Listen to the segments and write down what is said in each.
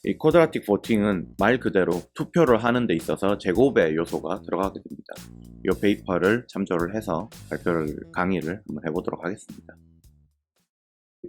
이 쿼드라틱 보팅은 말 그대로 투표를 하는 데 있어서 제곱의 요소가 들어가게 됩니다. 이 페이퍼를 참조를 해서 강의를 한번 해보도록 하겠습니다.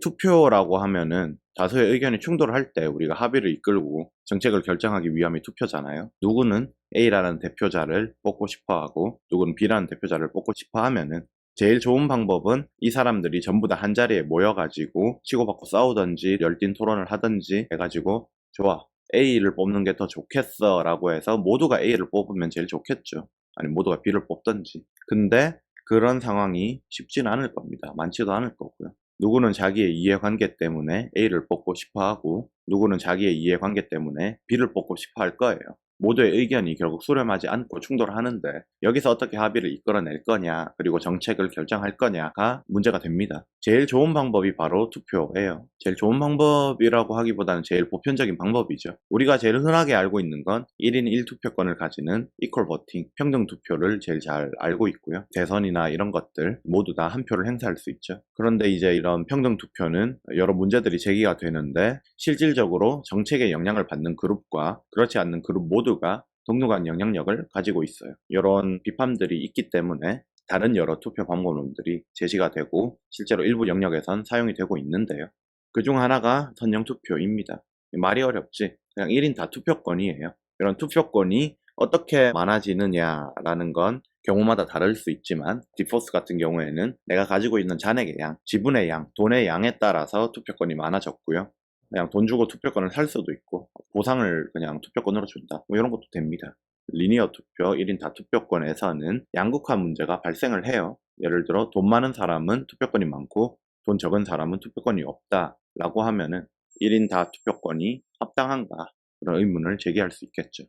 투표라고 하면은 다수의 의견이 충돌할 때 우리가 합의를 이끌고 정책을 결정하기 위함이 투표잖아요. 누구는 A라는 대표자를 뽑고 싶어 하고 누구는 B라는 대표자를 뽑고 싶어 하면은 제일 좋은 방법은 이 사람들이 전부 다 한 자리에 모여가지고 치고받고 싸우던지 열띤 토론을 하던지 해가지고 좋아, A를 뽑는 게 더 좋겠어 라고 해서 모두가 A를 뽑으면 제일 좋겠죠. 아니면 모두가 B를 뽑던지. 근데 그런 상황이 쉽진 않을 겁니다. 많지도 않을 거고요. 누구는 자기의 이해관계 때문에 A를 뽑고 싶어 하고 누구는 자기의 이해관계 때문에 B를 뽑고 싶어 할 거예요. 모두의 의견이 결국 수렴하지 않고 충돌하는데 여기서 어떻게 합의를 이끌어낼 거냐 그리고 정책을 결정할 거냐가 문제가 됩니다. 제일 좋은 방법이 바로 투표예요. 제일 좋은 방법이라고 하기보다는 제일 보편적인 방법이죠. 우리가 제일 흔하게 알고 있는 건 1인 1투표권을 가지는 이퀄 버팅, 평등 투표를 제일 잘 알고 있고요. 대선이나 이런 것들 모두 다 한 표를 행사할 수 있죠. 그런데 이제 이런 평등 투표는 여러 문제들이 제기가 되는데 실질적으로 정책에 영향을 받는 그룹과 그렇지 않는 그룹 모두가 동등한 영향력을 가지고 있어요. 이런 비판들이 있기 때문에 다른 여러 투표 방법론들이 제시가 되고 실제로 일부 영역에선 사용이 되고 있는데요. 그중 하나가 선정투표입니다. 말이 어렵지. 그냥 1인 다 투표권이에요. 이런 투표권이 어떻게 많아지느냐라는 건 경우마다 다를 수 있지만 디포스 같은 경우에는 내가 가지고 있는 잔액의 양, 지분의 양, 돈의 양에 따라서 투표권이 많아졌고요. 그냥 돈 주고 투표권을 살 수도 있고 보상을 그냥 투표권으로 준다. 뭐 이런 것도 됩니다. 리니어 투표, 1인 다투표권에서는 양극화 문제가 발생을 해요. 예를 들어 돈 많은 사람은 투표권이 많고 돈 적은 사람은 투표권이 없다라고 하면은 1인 다투표권이 합당한가 그런 의문을 제기할 수 있겠죠.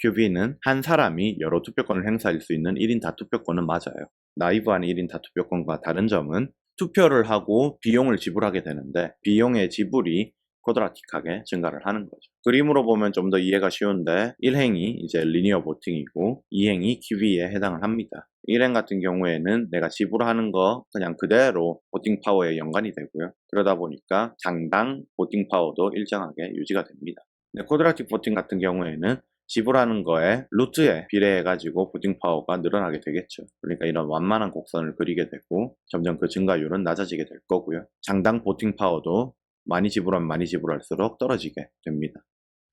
QB는 한 사람이 여러 투표권을 행사할 수 있는 1인 다투표권은 맞아요. 나이브한 1인 다투표권과 다른 점은 투표를 하고 비용을 지불하게 되는데 비용의 지불이 쿼드라틱하게 증가를 하는 거죠. 그림으로 보면 좀 더 이해가 쉬운데 1행이 이제 리니어 보팅이고 2행이 QB에 해당을 합니다. 1행 같은 경우에는 내가 지불하는 거 그냥 그대로 보팅 파워에 연관이 되고요. 그러다 보니까 장당 보팅 파워도 일정하게 유지가 됩니다. 쿼드라틱 보팅 같은 경우에는 지불하는 거에 루트에 비례해가지고 보팅 파워가 늘어나게 되겠죠. 그러니까 이런 완만한 곡선을 그리게 되고 점점 그 증가율은 낮아지게 될 거고요. 장당 보팅 파워도 많이 지불하면 많이 지불할수록 떨어지게 됩니다.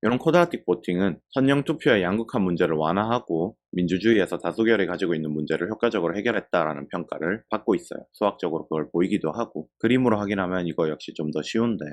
이런 쿼드라틱 보팅은 선령 투표의 양극화 문제를 완화하고 민주주의에서 다수결이 가지고 있는 문제를 효과적으로 해결했다라는 평가를 받고 있어요. 수학적으로 그걸 보이기도 하고 그림으로 확인하면 이거 역시 좀 더 쉬운데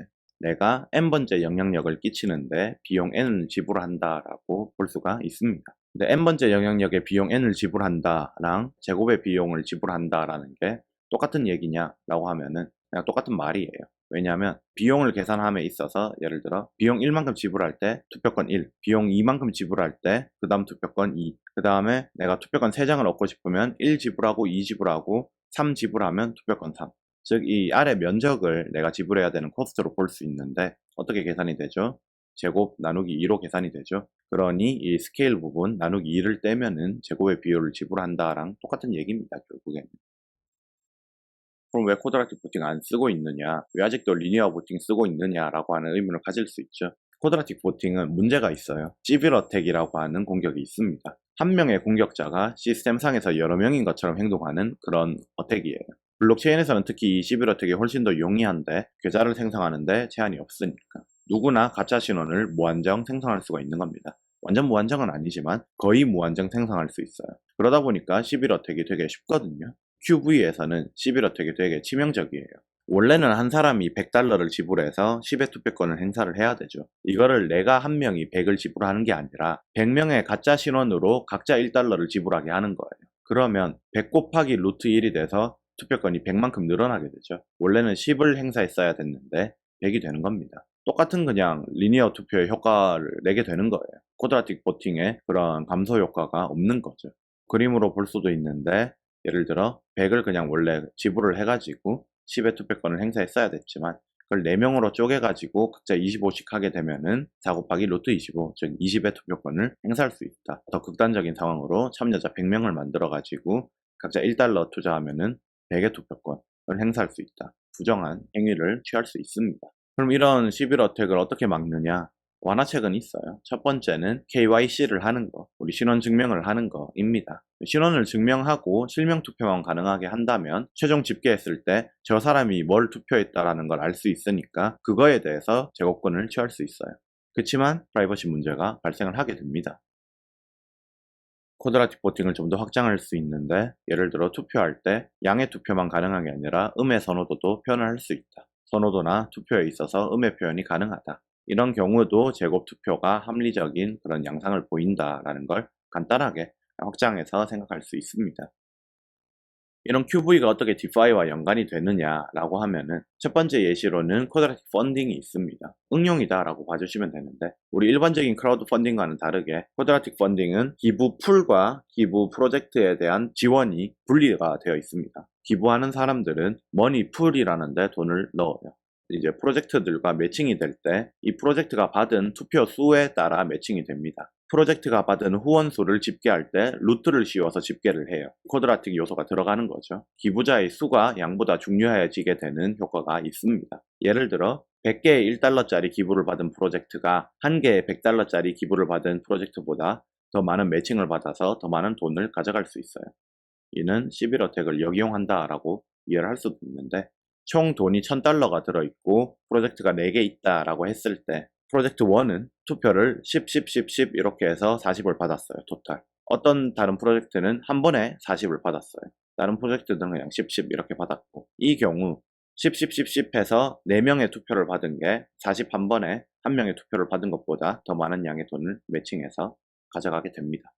내가 n번째 영향력을 끼치는데 비용 n을 지불한다라고 볼 수가 있습니다. 근데 n번째 영향력에 비용 n을 지불한다랑 제곱의 비용을 지불한다라는 게 똑같은 얘기냐라고 하면은 그냥 똑같은 말이에요. 왜냐하면 비용을 계산함에 있어서 예를 들어 비용 1만큼 지불할 때 투표권 1, 비용 2만큼 지불할 때 그 다음 투표권 2, 그 다음에 내가 투표권 3장을 얻고 싶으면 1 지불하고 2 지불하고 3 지불하면 투표권 3. 즉 이 아래 면적을 내가 지불해야 되는 코스트로 볼 수 있는데 어떻게 계산이 되죠? 제곱 나누기 2로 계산이 되죠. 그러니 이 스케일 부분 나누기 2를 떼면은 제곱의 비율을 지불한다랑 똑같은 얘기입니다. 결국에는. 그럼 왜 쿼드라틱 보팅 안 쓰고 있느냐? 왜 아직도 리니어 보팅 쓰고 있느냐라고 하는 의문을 가질 수 있죠. 쿼드라틱 보팅은 문제가 있어요. 시빌 어택이라고 하는 공격이 있습니다. 한 명의 공격자가 시스템상에서 여러 명인 것처럼 행동하는 그런 어택이에요. 블록체인에서는 특히 이 시빌 어택이 훨씬 더 용이한데 계좌를 생성하는데 제한이 없으니까 누구나 가짜 신원을 무한정 생성할 수가 있는 겁니다. 완전 무한정은 아니지만 거의 무한정 생성할 수 있어요. 그러다 보니까 시빌 어택이 되게 쉽거든요. QV에서는 11어택이 되게 치명적이에요. 원래는 한 사람이 100달러를 지불해서 10의 투표권을 행사를 해야 되죠. 이거를 내가 한 명이 100을 지불하는 게 아니라 100명의 가짜 신원으로 각자 1달러를 지불하게 하는 거예요. 그러면 100 곱하기 루트 1이 돼서 투표권이 100만큼 늘어나게 되죠. 원래는 10을 행사했어야 됐는데 100이 되는 겁니다. 똑같은 그냥 리니어 투표의 효과를 내게 되는 거예요. 쿼드라틱 보팅의 그런 감소 효과가 없는 거죠. 그림으로 볼 수도 있는데 예를 들어 100을 그냥 원래 지불을 해가지고 10의 투표권을 행사했어야 됐지만 그걸 4명으로 쪼개가지고 각자 25씩 하게 되면은 4 곱하기 루트 25, 즉 20의 투표권을 행사할 수 있다. 더 극단적인 상황으로 참여자 100명을 만들어가지고 각자 1달러 투자하면은 100의 투표권을 행사할 수 있다. 부정한 행위를 취할 수 있습니다. 그럼 이런 시빌 어택을 어떻게 막느냐? 완화책은 있어요. 첫 번째는 KYC를 하는 거, 우리 신원 증명을 하는 거입니다. 신원을 증명하고 실명 투표만 가능하게 한다면 최종 집계했을 때 저 사람이 뭘 투표했다라는 걸 알 수 있으니까 그거에 대해서 제고권을 취할 수 있어요. 그렇지만 프라이버시 문제가 발생을 하게 됩니다. 쿼드라틱 보팅을 좀 더 확장할 수 있는데, 예를 들어 투표할 때 양의 투표만 가능한 게 아니라 음의 선호도도 표현을 할 수 있다. 선호도나 투표에 있어서 음의 표현이 가능하다. 이런 경우도 제곱 투표가 합리적인 그런 양상을 보인다라는 걸 간단하게 확장해서 생각할 수 있습니다. 이런 QV가 어떻게 디파이와 연관이 되느냐라고 하면은, 첫 번째 예시로는 쿼드라틱 펀딩이 있습니다. 응용이다라고 봐주시면 되는데, 우리 일반적인 크라우드 펀딩과는 다르게 쿼드라틱 펀딩은 기부 풀과 기부 프로젝트에 대한 지원이 분리가 되어 있습니다. 기부하는 사람들은 머니 풀이라는 데 돈을 넣어요. 이제 프로젝트들과 매칭이 될 때 이 프로젝트가 받은 투표 수에 따라 매칭이 됩니다. 프로젝트가 받은 후원 수를 집계할 때 루트를 씌워서 집계를 해요. 쿼드라틱 요소가 들어가는 거죠. 기부자의 수가 양보다 중요해지게 되는 효과가 있습니다. 예를 들어 100개의 1달러짜리 기부를 받은 프로젝트가 1개의 100달러짜리 기부를 받은 프로젝트보다 더 많은 매칭을 받아서 더 많은 돈을 가져갈 수 있어요. 이는 시빌 어택을 역이용한다라고 이해를 할 수도 있는데, 총 돈이 1000달러가 들어있고 프로젝트가 4개 있다라고 했을 때 프로젝트 1은 투표를 10, 10, 10, 10 이렇게 해서 40을 받았어요. 토탈. 어떤 다른 프로젝트는 한 번에 40을 받았어요. 다른 프로젝트들은 그냥 10, 10 이렇게 받았고, 이 경우 10, 10, 10, 10 해서 4명의 투표를 받은 게 40 한 번에 1명의 투표를 받은 것보다 더 많은 양의 돈을 매칭해서 가져가게 됩니다.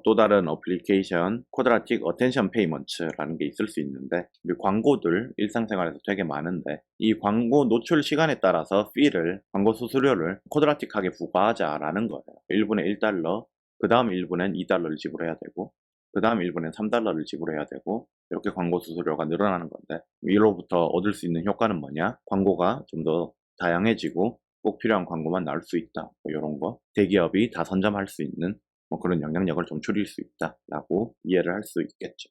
또 다른 어플리케이션 쿼드라틱 어텐션 페이먼트라는 게 있을 수 있는데, 우리 광고들 일상생활에서 되게 많은데 이 광고 노출 시간에 따라서 피를, 광고 수수료를 쿼드라틱하게 부과하자라는 거예요. 1분에 1달러, 그 다음 1분엔 2달러를 지불해야 되고, 그 다음 1분엔 3달러를 지불해야 되고, 이렇게 광고 수수료가 늘어나는 건데, 이로부터 얻을 수 있는 효과는 뭐냐? 광고가 좀 더 다양해지고 꼭 필요한 광고만 나올 수 있다, 뭐 이런 거. 대기업이 다 선점할 수 있는 뭐 그런 영향력을 좀 줄일 수 있다라고 이해를 할 수 있겠죠.